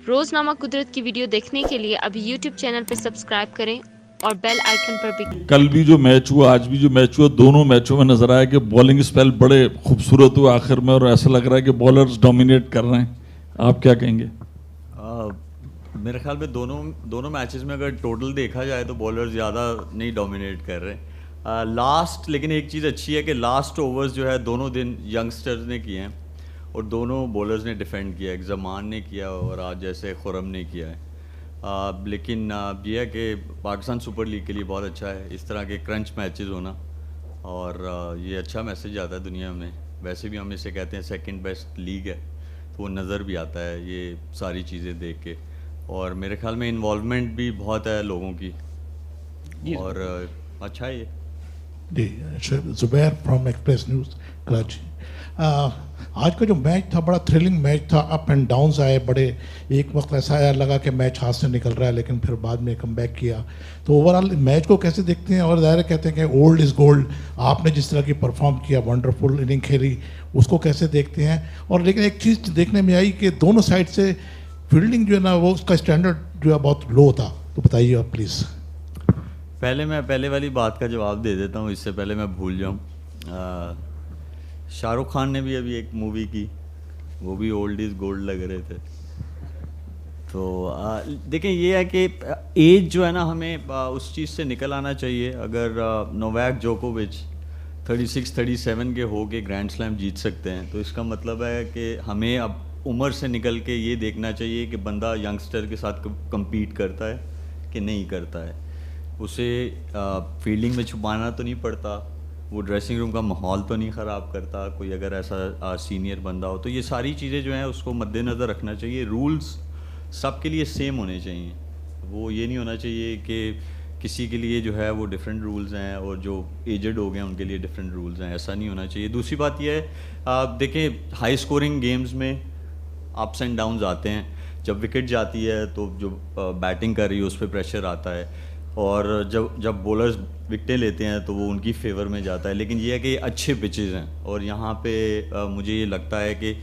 روزنامہ قدرت کی ویڈیو دیکھنے کے لیے ابھی یوٹیوب چینل پہ سبسکرائب کریں اور بیل آئیکن پر بھی. کل بھی جو میچ ہوا آج بھی جو میچ ہوا دونوں میچوں میں نظر آیا کہ بولنگ اسپیل بڑے خوبصورت ہوئے آخر میں اور ایسا لگ رہا ہے کہ بولرز ڈومینیٹ کر رہے ہیں. آپ کیا کہیں گے؟ میرے خیال میں دونوں میچز میں اگر ٹوٹل دیکھا جائے تو بولر زیادہ نہیں ڈومینیٹ کر رہے ہیں لاسٹ. لیکن ایک چیز اچھی ہے کہ لاسٹ اوورز جو ہے دونوں دن ینگسٹرز نے کیے ہیں اور دونوں بولرز نے ڈیفینڈ کیا. ایک زمان نے کیا اور آج جیسے خرم نے کیا ہے. لیکن یہ ہے کہ پاکستان سپر لیگ کے لیے بہت اچھا ہے اس طرح کے کرنچ میچز ہونا اور یہ اچھا میسج آتا ہے دنیا میں. ویسے بھی ہم اسے کہتے ہیں سیکنڈ بیسٹ لیگ ہے تو وہ نظر بھی آتا ہے یہ ساری چیزیں دیکھ کے. اور میرے خیال میں انوالومنٹ بھی بہت ہے لوگوں کی اور اچھا ہے یہ. جی زبیر فرام ایکسپریس نیوز کراچی. آج کا جو میچ تھا بڑا تھرلنگ میچ تھا. اپ اینڈ ڈاؤنز آئے بڑے. ایک وقت ایسا آیا لگا کہ میچ ہاتھ سے نکل رہا ہے لیکن پھر بعد میں کم بیک کیا. تو اوور آل میچ کو کیسے دیکھتے ہیں؟ اور ظاہر کہتے ہیں کہ اولڈ از گولڈ. آپ نے جس طرح کی پرفارم کیا ونڈرفل اننگ کھیلی اس کو کیسے دیکھتے ہیں؟ اور لیکن ایک چیز دیکھنے میں آئی کہ دونوں سائڈ سے فیلڈنگ جو ہے نا وہ اس کا اسٹینڈرڈ جو ہے بہت لو تھا. تو بتائیے آپ پلیز. میں پہلے والی بات کا جواب دے دیتا ہوں اس سے پہلے میں بھول جاؤں. شاہ رخ خان نے بھی ابھی ایک مووی کی وہ بھی اولڈ از گولڈ لگ رہے تھے. تو دیکھیں یہ ہے کہ ایج جو ہے نا ہمیں اس چیز سے نکل آنا چاہیے. اگر نوواک جوکووچ 36-37 کے ہو کے گرینڈ سلیم جیت سکتے ہیں تو اس کا مطلب ہے کہ ہمیں اب عمر سے نکل کے یہ دیکھنا چاہیے کہ بندہ ینگسٹر کے ساتھ کمپیٹ کرتا ہے کہ نہیں کرتا ہے. اسے فیلڈنگ میں چھپانا تو نہیں پڑتا, وہ ڈریسنگ روم کا ماحول تو نہیں خراب کرتا کوئی اگر ایسا سینئر بندہ ہو. تو یہ ساری چیزیں جو ہیں اس کو مد نظر رکھنا چاہیے. رولز سب کے لیے سیم ہونے چاہیے. وہ یہ نہیں ہونا چاہیے کہ کسی کے لیے جو ہے وہ ڈفرینٹ رولز ہیں اور جو ایجڈ ہو گئے ہیں ان کے لیے ڈفرینٹ رولز ہیں. ایسا نہیں ہونا چاہیے. دوسری بات یہ ہے دیکھیں ہائی اسکورنگ گیمز میں اپس اینڈ ڈاؤنز آتے ہیں. جب وکٹ جاتی ہے تو جو بیٹنگ کر رہی ہے اس پہ پریشر آتا ہے اور جب بولرز وکٹیں لیتے ہیں تو وہ ان کی فیور میں جاتا ہے. لیکن یہ ہے کہ اچھے پچز ہیں اور یہاں پہ مجھے یہ لگتا ہے کہ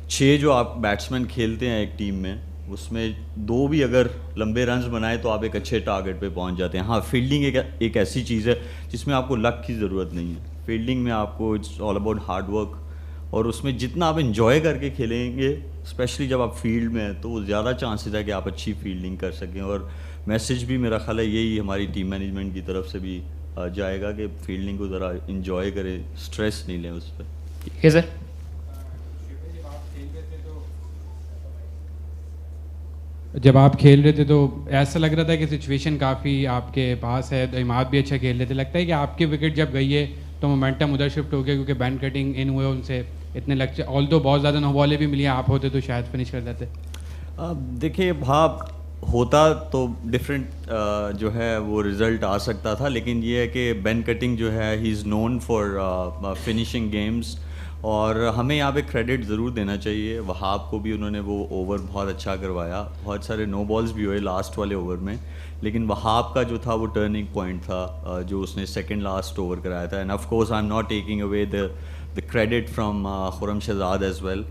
6 جو آپ بیٹسمین کھیلتے ہیں ایک ٹیم میں اس میں 2 بھی اگر لمبے رنز بنائے تو آپ ایک اچھے ٹارگٹ پہ پہنچ جاتے ہیں. ہاں فیلڈنگ ایک ایسی چیز ہے جس میں آپ کو لک کی ضرورت نہیں ہے. فیلڈنگ میں آپ کو it's all about hard work اور اس میں جتنا آپ انجوائے کر کے کھیلیں گے اسپیشلی جب آپ فیلڈ میں ہیں تو وہ زیادہ چانسز ہے کہ آپ اچھی فیلڈنگ کر سکیں. اور میسج بھی میرا خیال ہے یہی ہماری ٹیم مینجمنٹ کی طرف سے بھی جائے گا کہ فیلڈنگ کو ذرا انجوائے کرے, اسٹریس نہیں لیں اس پہ. ٹھیک ہے سر. جب آپ کھیل رہے تھے تو ایسا لگ رہا تھا کہ سچویشن کافی آپ کے پاس ہے, اماد بھی اچھا کھیل رہے تھے. لگتا ہے کہ آپ کی وکٹ جب گئی ہے تو مومنٹم ادھر شفٹ ہو گیا کیونکہ بین کٹنگ ان ہوئے ان سے اتنے لگ آل تو بہت زیادہ نو بالیں بھی ملی ہیں, آپ ہوتے تو شاید فنش کر لیتے. دیکھیے بھاپ ہوتا تو ڈفرینٹ جو ہے وہ رزلٹ آ سکتا تھا. لیکن یہ ہے کہ بین کٹنگ جو ہے ہی از نون فار فنیشنگ گیمز اور ہمیں یہاں پہ کریڈٹ ضرور دینا چاہیے. وہاب کو بھی انہوں نے وہ اوور بہت اچھا کروایا, بہت سارے نو بالز بھی ہوئے لاسٹ والے اوور میں. لیکن وہاب کا جو تھا وہ ٹرننگ پوائنٹ تھا جو اس نے سیکنڈ لاسٹ اوور کرایا تھا. And of course I am not taking away the credit from Khurram Shahzad as well.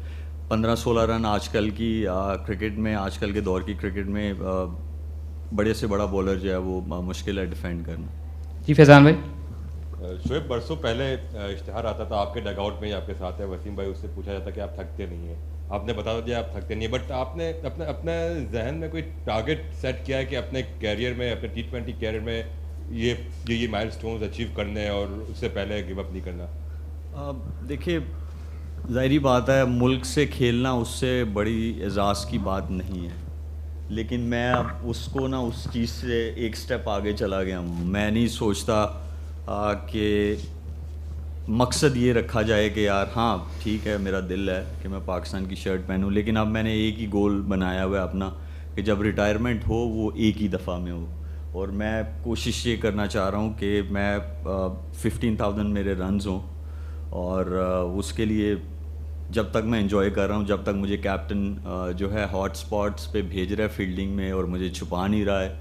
15-16 run آج کل کی کرکٹ میں, آج کل کے دور کی کرکٹ میں بڑے سے بڑا بولر جو ہے وہ مشکل ہے ڈیفینڈ کرنا. جی فیضان بھائی. شعیب برسوں پہلے اشتہار آتا تھا آپ کے ڈگ آؤٹ میں ہی آپ کے ساتھ ہے وسیم بھائی, اس سے پوچھا جاتا کہ آپ تھکتے نہیں ہیں. آپ نے بتا دیا آپ تھکتے نہیں ہیں, بٹ آپ نے اپنے ذہن میں کوئی ٹارگیٹ سیٹ کیا ہے کہ اپنے کیریئر میں, اپنے T20 کیریئر میں یہ مائل اسٹونز اچیو کرنے ہیں اور اس سے پہلے گیو اپ نہیں کرنا؟ دیکھیے ظاہری بات ہے ملک سے کھیلنا اس سے بڑی اعزاز کی بات نہیں ہے. لیکن میں اب اس کو نا اس چیز سے ایک سٹیپ آگے چلا گیا ہوں. میں نہیں سوچتا کہ مقصد یہ رکھا جائے کہ یار ہاں ٹھیک ہے میرا دل ہے کہ میں پاکستان کی شرٹ پہنوں, لیکن اب میں نے ایک ہی گول بنایا ہوا ہے اپنا کہ جب ریٹائرمنٹ ہو وہ ایک ہی دفعہ میں ہو. اور میں کوشش یہ کرنا چاہ رہا ہوں کہ میں 15,000 میرے رنز ہوں اور اس کے لیے جب تک میں انجوائے کر رہا ہوں, جب تک مجھے کیپٹن جو ہے ہاٹ سپاٹس پہ بھیج رہا ہے فیلڈنگ میں اور مجھے چھپا نہیں رہا ہے,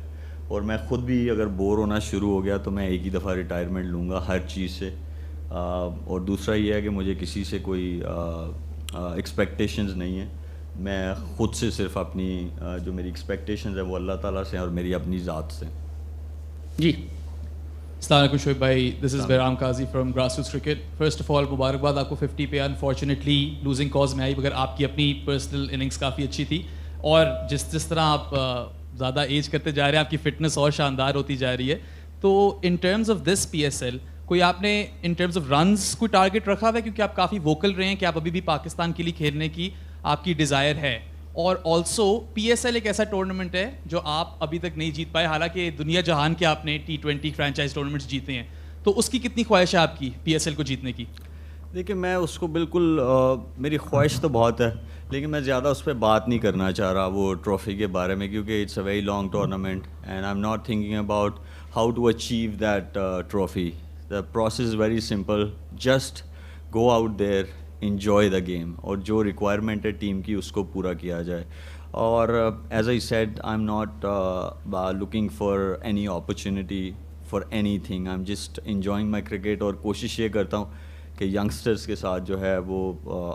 اور میں خود بھی اگر بور ہونا شروع ہو گیا تو میں ایک ہی دفعہ ریٹائرمنٹ لوں گا ہر چیز سے. اور دوسرا یہ ہے کہ مجھے کسی سے کوئی ایکسپیکٹیشنز نہیں ہیں. میں خود سے صرف اپنی جو میری ایکسپیکٹیشنز ہیں وہ اللہ تعالیٰ سے ہیں اور میری اپنی ذات سے. جی السلام علیکم شعیب بھائی, دس is Bairam Qazi from grass roots cricket. First of all مبارکباد آپ کو 50 پہ. انفارچونیٹلی لوزنگ کاز میں آئی, مگر آپ کی اپنی پرسنل اننگس کافی اچھی تھی, اور جس طرح آپ زیادہ ایج کرتے جا رہے ہیں آپ کی فٹنس اور شاندار ہوتی جا رہی ہے. تو in terms of this PSL کوئی آپ نے ان ٹرمز آف رنز کوئی ٹارگیٹ رکھا ہوا ہے, کیونکہ آپ کافی ووکل رہے ہیں کہ آپ ابھی بھی پاکستان کے لیے کھیلنے کی آپ کی ڈیزائر ہے, اور آلسو PSL ایک ایسا ٹورنامنٹ ہے جو آپ ابھی تک نہیں جیت پائے, حالانکہ دنیا جہان کے آپ نے T20 فرینچائز ٹورنامنٹس جیتے ہیں, تو اس کی کتنی خواہش ہے آپ کی PSL کو جیتنے کی؟ دیکھیں میں اس کو بالکل میری خواہش تو بہت ہے, لیکن میں زیادہ اس پہ بات نہیں کرنا چاہ رہا وہ ٹرافی کے بارے میں, کیونکہ it's a very long tournament and I am not thinking about how to achieve that trophy. The process is very simple, just go out there, enjoy the game, اور جو ریکوائرمنٹ ہے ٹیم کی اس کو پورا کیا جائے. اور as I said I am not looking for any opportunity for any thing, I am just enjoying my cricket, اور کوشش یہ کرتا ہوں کہ ینگسٹرز کے ساتھ جو ہے وہ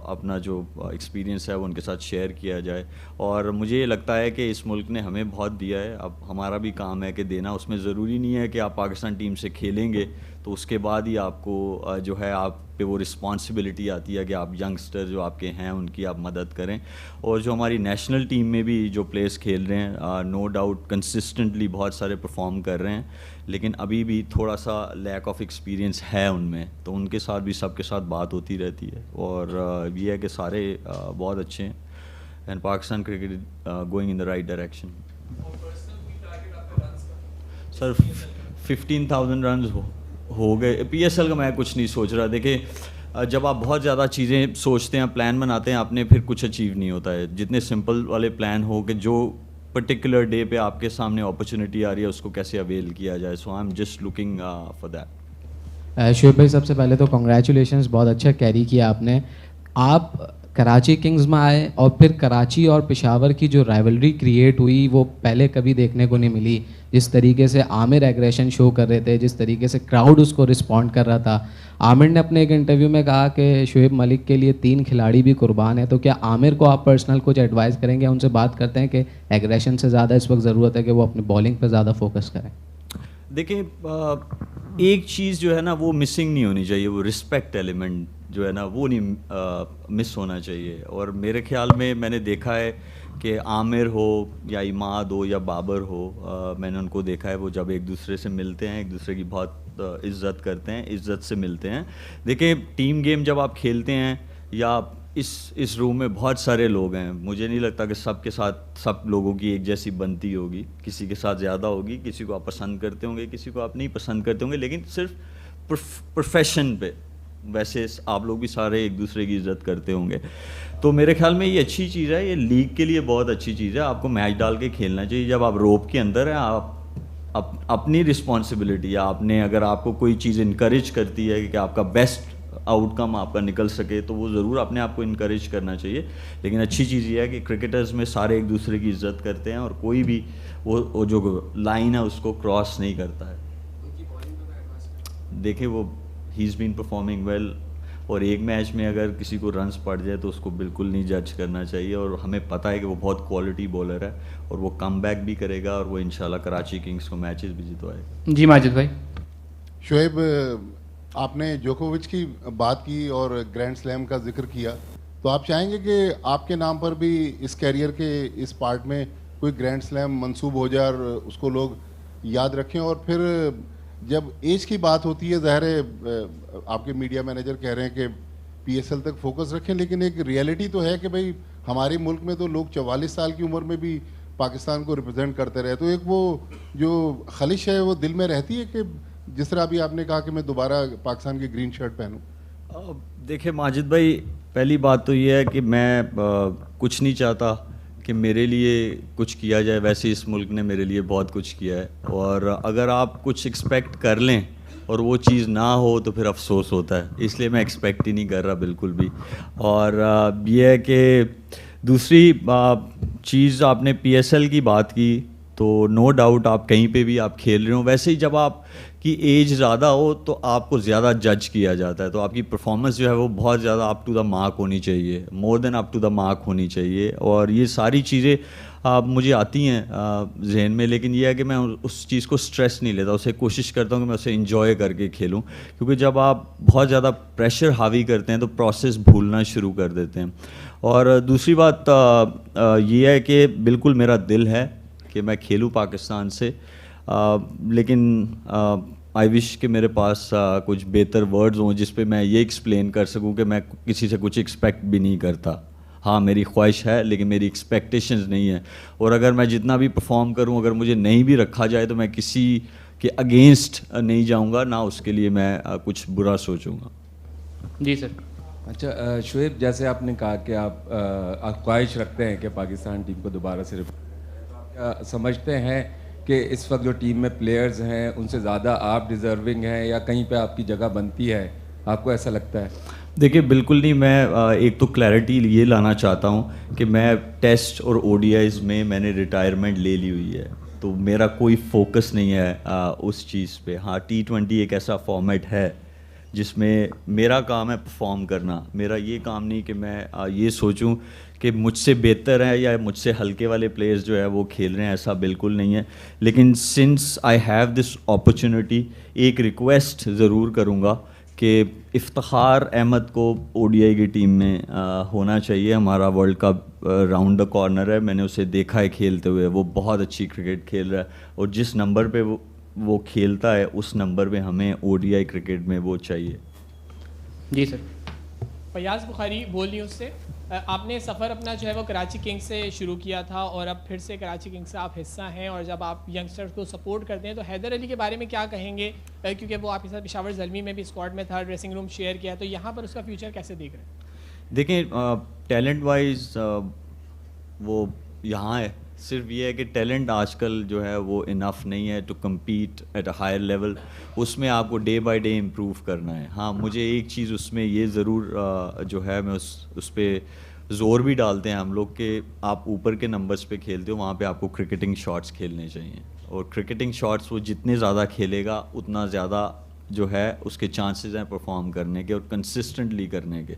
اپنا جو ایکسپیرینس ہے وہ ان کے ساتھ شیئر کیا جائے. اور مجھے یہ لگتا ہے کہ اس ملک نے ہمیں بہت دیا ہے, اب ہمارا بھی کام ہے کہ دینا. اس میں ضروری نہیں ہے کہ آپ پاکستان ٹیم سے کھیلیں گے تو اس کے بعد ہی آپ کو جو ہے آپ پہ وہ رسپانسبلٹی آتی ہے کہ آپ ینگسٹر جو آپ کے ہیں ان کی آپ مدد کریں. اور جو ہماری نیشنل ٹیم میں بھی جو پلیئرس کھیل رہے ہیں, نو ڈاؤٹ کنسسٹنٹلی بہت سارے پرفارم کر رہے ہیں, لیکن ابھی بھی تھوڑا سا لیک آف ایکسپیرینس ہے ان میں, تو ان کے ساتھ بھی سب کے ساتھ بات ہوتی رہتی ہے. اور یہ ہے کہ سارے بہت اچھے ہیں, and Pakistan cricket going in the right direction. Sir 15,000 runs ہو گئے. PSL کا میں کچھ نہیں سوچ رہا. دیکھیں جب آپ بہت زیادہ چیزیں سوچتے ہیں, پلان بناتے ہیں اپنے, پھر کچھ اچیو نہیں ہوتا ہے. جتنے سمپل والے پلان ہو کہ جو پرٹیکولر ڈے پہ آپ کے سامنے اپرچونیٹی آ رہی ہے اس کو کیسے اویل کیا جائے. So I am just looking for that. Shoaib بھائی سب سے پہلے تو کنگریچولیشنز, بہت اچھا کیری کیا آپ نے. آپ کراچی کنگز میں آئے اور پھر کراچی اور پشاور کی جو رائیولری کریٹ ہوئی وہ پہلے کبھی دیکھنے کو نہیں ملی. جس طریقے سے عامر ایگریشن شو کر رہے تھے, جس طریقے سے کراؤڈ اس کو رسپونڈ کر رہا تھا. عامر نے اپنے ایک انٹرویو میں کہا کہ شعیب ملک کے لیے 3 کھلاڑی بھی قربان ہیں. تو کیا عامر کو آپ پرسنل کچھ ایڈوائز کریں گے, ان سے بات کرتے ہیں کہ ایگریشن سے زیادہ اس وقت ضرورت ہے کہ وہ اپنی بالنگ پہ زیادہ فوکس کریں؟ دیکھیں ایک چیز جو ہے نا وہ مسنگ نہیں ہونی چاہیے, وہ رسپیکٹ ایلیمنٹ جو ہے نا وہ نہیں مس ہونا چاہیے. اور میرے خیال میں نے دیکھا ہے کہ عامر ہو یا اماد ہو یا بابر ہو, میں نے ان کو دیکھا ہے وہ جب ایک دوسرے سے ملتے ہیں ایک دوسرے کی بہت عزت کرتے ہیں, عزت سے ملتے ہیں. دیکھیں ٹیم گیم جب آپ کھیلتے ہیں یا اس روم میں بہت سارے لوگ ہیں, مجھے نہیں لگتا کہ سب کے ساتھ سب لوگوں کی ایک جیسی بنتی ہوگی. کسی کے ساتھ زیادہ ہوگی, کسی کو آپ پسند کرتے ہوں گے, کسی کو آپ نہیں پسند کرتے ہوں گے, لیکن صرف پروفیشن پہ ویسے آپ لوگ بھی سارے ایک دوسرے کی عزت کرتے ہوں گے. تو میرے خیال میں یہ اچھی چیز ہے, یہ لیگ کے لیے بہت اچھی چیز ہے. آپ کو میچ ڈال کے کھیلنا چاہیے. جب آپ روپ کے اندر ہیں آپ اپنی رسپانسبلٹی ہے, آپ نے اگر آپ کو کوئی چیز انکریج کرتی ہے کہ آپ کا بیسٹ آؤٹ کم آپ کا نکل سکے تو وہ ضرور اپنے آپ کو انکریج کرنا چاہیے. لیکن اچھی چیز یہ ہے کہ کرکٹرز میں سارے ایک دوسرے کی عزت کرتے ہیں اور کوئی بھی وہ جو لائن ہے اس کو کراس نہیں کرتا ہے. دیکھیں وہ ہی از بین پرفارمنگ ویل, اور ایک میچ میں اگر کسی کو رنز پڑ جائے تو اس کو بالکل نہیں جج کرنا چاہیے. اور ہمیں پتہ ہے کہ وہ بہت کوالٹی بولر ہے اور وہ کم بیک بھی کرے گا اور وہ انشاءاللہ کراچی کنگز کو میچز بھی جتوائے گا. جی ماجد بھائی. شعیب آپ نے جوکووچ کی بات کی اور گرینڈ سلیم کا ذکر کیا, تو آپ چاہیں گے کہ آپ کے نام پر بھی اس کیریئر کے اس پارٹ میں کوئی گرینڈ سلیم منسوب ہو جائے اور اس کو لوگ یاد رکھیں؟ اور پھر جب ایج کی بات ہوتی ہے, ظاہر ہے آپ کے میڈیا مینیجر کہہ رہے ہیں کہ PSL تک فوکس رکھیں, لیکن ایک ریئلٹی تو ہے کہ بھائی ہمارے ملک میں تو لوگ 44 سال کی عمر میں بھی پاکستان کو ریپرزینٹ کرتے رہے. تو ایک وہ جو خلش ہے وہ دل میں رہتی ہے کہ جس طرح ابھی آپ نے کہا کہ میں دوبارہ پاکستان کی گرین شرٹ پہنوں. دیکھیں ماجد بھائی, پہلی بات تو یہ ہے کہ میں کچھ نہیں چاہتا کہ میرے لیے کچھ کیا جائے. ویسے اس ملک نے میرے لیے بہت کچھ کیا ہے, اور اگر آپ کچھ ایکسپیکٹ کر لیں اور وہ چیز نہ ہو تو پھر افسوس ہوتا ہے. اس لیے میں ایکسپیکٹ ہی نہیں کر رہا بالکل بھی. اور یہ ہے کہ دوسری چیز آپ نے PSL کی بات کی, تو نو ڈاؤٹ آپ کہیں پہ بھی آپ کھیل رہے ہوں. ویسے ہی جب آپ کی ایج زیادہ ہو تو آپ کو زیادہ جج کیا جاتا ہے, تو آپ کی پرفارمنس جو ہے وہ بہت زیادہ اپ ٹو دا مارک ہونی چاہیے, مور دین اپ ٹو دا مارک ہونی چاہیے. اور یہ ساری چیزیں مجھے آتی ہیں ذہن میں, لیکن یہ ہے کہ میں اس چیز کو اسٹریس نہیں لیتا, اسے کوشش کرتا ہوں کہ میں اسے انجوائے کر کے کھیلوں, کیونکہ جب آپ بہت زیادہ پریشر حاوی کرتے ہیں تو پروسیس بھولنا شروع کر دیتے ہیں. اور دوسری بات یہ ہے کہ بالکل میرا دل ہے کہ میں کھیلوں پاکستان سے, لیکن آئی وش کہ میرے پاس کچھ بہتر ورڈز ہوں جس پہ میں یہ ایکسپلین کر سکوں کہ میں کسی سے کچھ ایکسپیکٹ بھی نہیں کرتا. ہاں میری خواہش ہے لیکن میری ایکسپیکٹیشنز نہیں ہیں, اور اگر میں جتنا بھی پرفارم کروں اگر مجھے نہیں بھی رکھا جائے تو میں کسی کے اگینسٹ نہیں جاؤں گا, نہ اس کے لیے میں کچھ برا سوچوں گا. جی سر. اچھا شعیب, جیسے آپ نے کہا کہ آپ خواہش رکھتے ہیں کہ پاکستان ٹیم کو دوبارہ سے سمجھتے ہیں کہ اس وقت جو ٹیم میں پلیئرز ہیں ان سے زیادہ آپ ڈیزرونگ ہیں یا کہیں پہ آپ کی جگہ بنتی ہے, آپ کو ایسا لگتا ہے؟ دیکھیے بالکل نہیں, میں ایک تو کلیئرٹی یہ لانا چاہتا ہوں کہ میں ٹیسٹ اور او ڈی آئیز میں نے ریٹائرمنٹ لے لی ہوئی ہے, تو میرا کوئی فوکس نہیں ہے اس چیز پہ. ہاں T20 ایک ایسا فارمیٹ ہے جس میں میرا کام ہے پرفارم کرنا, میرا یہ کام نہیں کہ میں یہ سوچوں کہ مجھ سے بہتر ہے یا مجھ سے ہلکے والے پلیئرز جو ہے وہ کھیل رہے ہیں, ایسا بالکل نہیں ہے. لیکن since I have this opportunity ایک ریکویسٹ ضرور کروں گا کہ افتخار احمد کو او ڈی آئی کی ٹیم میں ہونا چاہیے. ہمارا world cup round the corner ہے, میں نے اسے دیکھا ہے کھیلتے ہوئے, وہ بہت اچھی کرکٹ کھیل رہا ہے, اور جس نمبر پہ وہ کھیلتا ہے اس نمبر پہ ہمیں او ڈی آئی کرکٹ میں وہ چاہیے. جی سر. فیاض بخاری بول نیوز سے. آپ نے سفر اپنا جو ہے وہ کراچی کنگز سے شروع کیا تھا اور اب پھر سے کراچی کنگز سے آپ حصہ ہیں, اور جب آپ ینگسٹرز کو سپورٹ کرتے ہیں تو حیدر علی کے بارے میں کیا کہیں گے, کیونکہ وہ آپ کے ساتھ پشاور زلمی میں بھی اسکواڈ میں تھا, ڈریسنگ روم شیئر کیا, تو یہاں پر اس کا فیوچر کیسے دیکھ رہے ہیں؟ دیکھیں ٹیلنٹ وائز وہ یہاں ہے, صرف یہ ہے کہ ٹیلنٹ آج کل جو ہے وہ انف نہیں ہے to compete at a higher level, اس میں آپ کو ڈے بائی ڈے امپروو کرنا ہے. ہاں مجھے ایک چیز اس میں یہ ضرور جو ہے میں اس پہ زور بھی ڈالتے ہیں ہم لوگ کہ آپ اوپر کے نمبرز پہ کھیلتے ہو, وہاں پہ آپ کو کرکٹنگ شاٹس کھیلنے چاہیے, اور کرکٹنگ شاٹس وہ جتنے زیادہ کھیلے گا اتنا زیادہ جو ہے اس کے چانسز ہیں پرفارم کرنے کے اور کنسسٹنٹلی کرنے کے.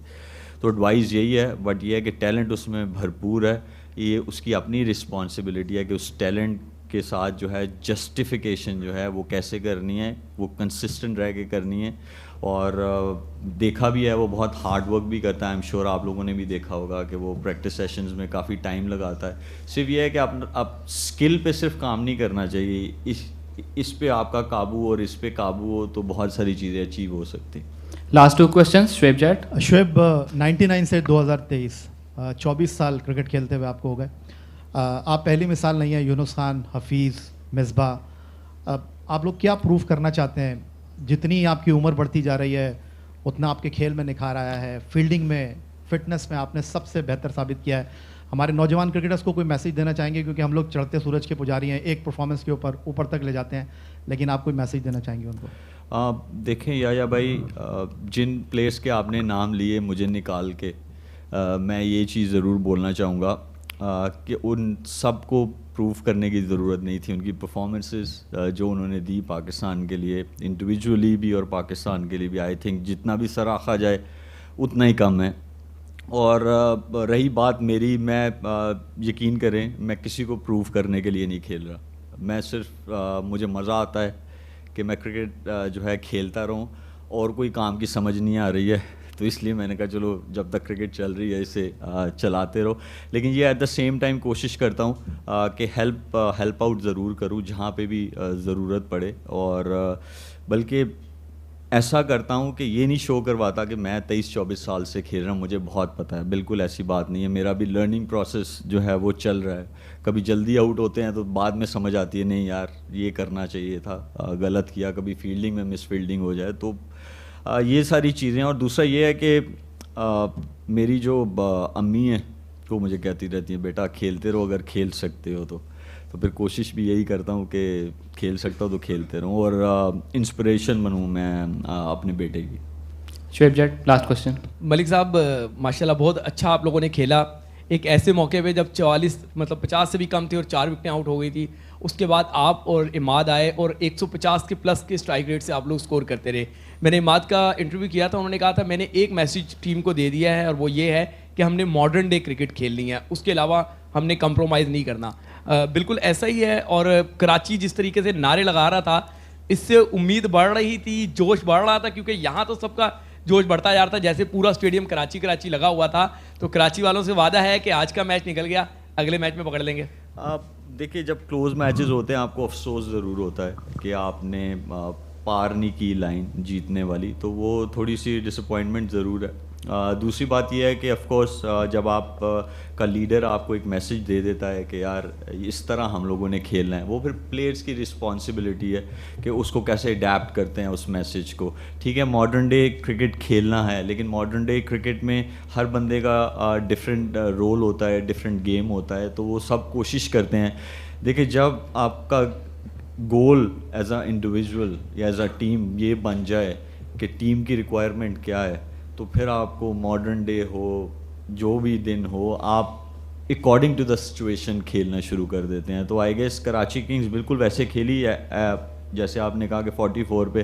تو ایڈوائز یہی ہے, بٹ یہ ہے کہ ٹیلنٹ اس میں بھرپور ہے, یہ اس کی اپنی رسپانسبلٹی ہے کہ اس ٹیلنٹ کے ساتھ جو ہے جسٹیفیکیشن جو ہے وہ کیسے کرنی ہے, وہ کنسسٹنٹ رہ کے کرنی ہے. اور دیکھا بھی ہے وہ بہت ہارڈ ورک بھی کرتا ہے, آئی ایم شیور آپ لوگوں نے بھی دیکھا ہوگا کہ وہ پریکٹس سیشنز میں کافی ٹائم لگاتا ہے. صرف یہ ہے کہ آپ اسکل پہ صرف کام نہیں کرنا چاہیے, اس پہ آپ کا قابو اور اس پہ قابو ہو تو بہت ساری چیزیں اچیو ہو سکتی. Last 2 questions, Shoaib Jatt. شعیب 99 سے 2023 24 سال کرکٹ کھیلتے ہوئے آپ کو ہو گئے. آپ پہلی مثال نہیں ہیں, یونس خان, حفیظ, مصباح, آپ لوگ کیا پروف کرنا چاہتے ہیں؟ جتنی آپ کی عمر بڑھتی جا رہی ہے اتنا آپ کے کھیل میں نکھار آیا ہے, فیلڈنگ میں, فٹنس میں آپ نے سب سے بہتر ثابت کیا ہے. ہمارے نوجوان کرکٹرز کو کوئی میسیج دینا چاہیں گے, کیونکہ ہم لوگ چڑھتے سورج کے پجاری ہیں, ایک پرفارمنس کے اوپر تک لے جاتے ہیں, لیکن آپ کوئی میسیج دینا چاہیں گے ان کو؟ دیکھیں یا بھائی, جن پلیئرس کے آپ نے نام لیے مجھے نکال کے, میں یہ چیز ضرور بولنا چاہوں گا کہ ان سب کو پروف کرنے کی ضرورت نہیں تھی. ان کی پرفارمنسز جو انہوں نے دی پاکستان کے لیے انڈیویجولی بھی اور پاکستان کے لیے بھی, آئی تھنک جتنا بھی سراخا جائے اتنا ہی کم ہے. اور رہی بات میری, میں یقین کریں میں کسی کو پروف کرنے کے لیے نہیں کھیل رہا, میں صرف مجھے مزہ آتا ہے کہ میں کرکٹ جو ہے کھیلتا رہوں, اور کوئی کام کی سمجھ نہیں آ رہی ہے تو اس لیے میں نے کہا چلو جب تک کرکٹ چل رہی ہے اسے چلاتے رہو. لیکن یہ ایٹ دا سیم ٹائم کوشش کرتا ہوں کہ ہیلپ آؤٹ ضرور کروں جہاں پہ بھی ضرورت پڑے, اور بلکہ ایسا کرتا ہوں کہ یہ نہیں شو کرواتا کہ میں 23-24 سال سے کھیل رہا ہوں, مجھے بہت پتہ ہے, بالکل ایسی بات نہیں ہے. میرا بھی لرننگ پروسیس جو ہے وہ چل رہا ہے, کبھی جلدی آؤٹ ہوتے ہیں تو بعد میں سمجھ آتی ہے نہیں یار یہ کرنا چاہیے تھا, غلط کیا, کبھی فیلڈنگ میں مس فیلڈنگ ہو جائے, تو یہ ساری چیزیں. اور دوسرا یہ ہے کہ میری جو امی ہیں وہ مجھے کہتی رہتی ہیں بیٹا کھیلتے رہو, اگر کھیل سکتے ہو تو پھر کوشش بھی یہی کرتا ہوں کہ کھیل سکتا ہوں تو کھیلتے رہوں, اور انسپریشن بنوں میں اپنے بیٹے کی. شعیب جیٹ لاسٹ کوشچن. ملک صاحب ماشاءاللہ بہت اچھا آپ لوگوں نے کھیلا, ایک ایسے موقع پہ جب 50 سے بھی کم تھی اور 4 وکٹیں آؤٹ ہو گئی تھی, اس کے بعد آپ اور اماد آئے اور 150 کے پلس کے اسٹرائک ریٹ سے آپ لوگ اسکور کرتے رہے. میں نے اماد کا انٹرویو کیا تھا, انہوں نے کہا تھا میں نے ایک میسیج ٹیم کو دے دیا ہے اور وہ یہ ہے کہ ہم نے ماڈرن ڈے کرکٹ کھیلنی ہے, اس کے علاوہ ہم نے کمپرومائز نہیں کرنا. بالکل ایسا ہی ہے. اور کراچی جس طریقے سے نعرے لگا رہا تھا, اس سے امید بڑھ رہی تھی, جوش بڑھ رہا تھا, کیونکہ یہاں تو سب کا جوش بڑھتا جا رہا تھا, جیسے پورا اسٹیڈیم کراچی لگا ہوا تھا. تو کراچی والوں سے وعدہ ہے کہ آج کا میچ نکل گیا, اگلے میچ میں پکڑ لیں گے. آپ دیکھیے جب کلوز میچز ہوتے ہیں آپ کو افسوس ضرور ہوتا ہے کہ آپ نے پار نہیں کی لائن جیتنے والی, تو وہ تھوڑی سی ڈس اپوائنٹمنٹ ضرور ہے. دوسری بات یہ ہے کہ آف کورس جب آپ کا لیڈر آپ کو ایک میسیج دے دیتا ہے کہ یار اس طرح ہم لوگوں نے کھیلنا ہے, وہ پھر پلیئرس کی رسپانسبلٹی ہے کہ اس کو کیسے اڈیپٹ کرتے ہیں اس میسیج کو. ٹھیک ہے ماڈرن ڈے کرکٹ کھیلنا ہے, لیکن ماڈرن ڈے کرکٹ میں ہر بندے کا ڈفرینٹ رول ہوتا ہے, ڈفرینٹ گیم ہوتا ہے, تو وہ سب کوشش کرتے ہیں. دیکھیں جب آپ کا گول ایز اے انڈیویژول یا ایز اے ٹیم یہ بن جائے کہ ٹیم کی ریکوائرمنٹ کیا ہے, تو پھر آپ کو ماڈرن ڈے ہو جو بھی دن ہو آپ اکارڈنگ ٹو دا سچویشن کھیلنا شروع کر دیتے ہیں. تو آئی گیس کراچی کنگز بالکل ویسے کھیلی ہے جیسے آپ نے کہا کہ 44 پہ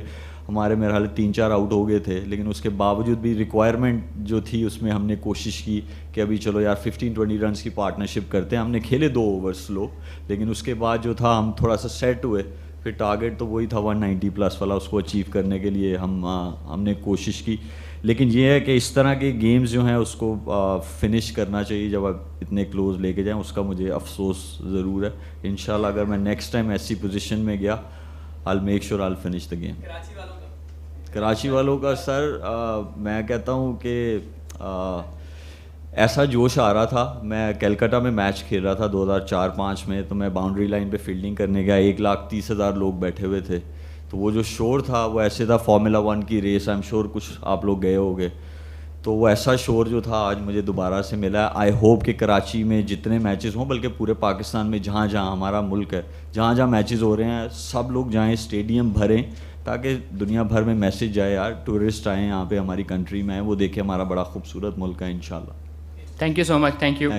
ہمارے میرے حال 3-4 آؤٹ ہو گئے تھے, لیکن اس کے باوجود بھی ریکوائرمنٹ جو تھی اس میں ہم نے کوشش کی کہ ابھی چلو یار 15-20 رنس کی پارٹنرشپ کرتے ہیں. ہم نے کھیلے 2 اوور سلو, لیکن اس کے بعد جو تھا ہم تھوڑا سا سیٹ ہوئے. پھر ٹارگیٹ تو وہی تھا 190 پلس والا, اس کو اچیو کرنے کے لیے ہم نے کوشش کی. لیکن یہ ہے کہ اس طرح کے گیمز جو ہیں اس کو فنش کرنا چاہیے جب آپ اتنے کلوز لے کے جائیں, اس کا مجھے افسوس ضرور ہے. انشاءاللہ اگر میں نیکسٹ ٹائم ایسی پوزیشن میں گیا I'll make sure I'll finish the game. Karachi والوں کا سر میں کہتا ہوں کہ ایسا جوش آ رہا تھا. میں کلکتہ میں میچ کھیل رہا تھا 2004-05 میں, تو میں باؤنڈری لائن پہ فیلڈنگ کرنے گیا, 1,30,000 لوگ بیٹھے ہوئے تھے. تو وہ جو شور تھا وہ ایسے تھا فارمولا 1 کی ریس, آئی ایم شور کچھ آپ لوگ گئے ہو گے, تو وہ ایسا شور جو تھا آج مجھے دوبارہ سے ملا ہے. آئی ہوپ کہ کراچی میں جتنے میچز ہوں, بلکہ پورے پاکستان میں جہاں جہاں ہمارا ملک ہے جہاں جہاں میچز ہو رہے ہیں, سب لوگ جائیں, اسٹیڈیم بھریں, تاکہ دنیا بھر میں میسیج جائے یار ٹورسٹ آئیں یہاں پہ ہماری کنٹری میں آئیں, وہ دیکھیں ہمارا بڑا خوبصورت ملک ہے انشاءاللہ. Thank you so much. Thank you.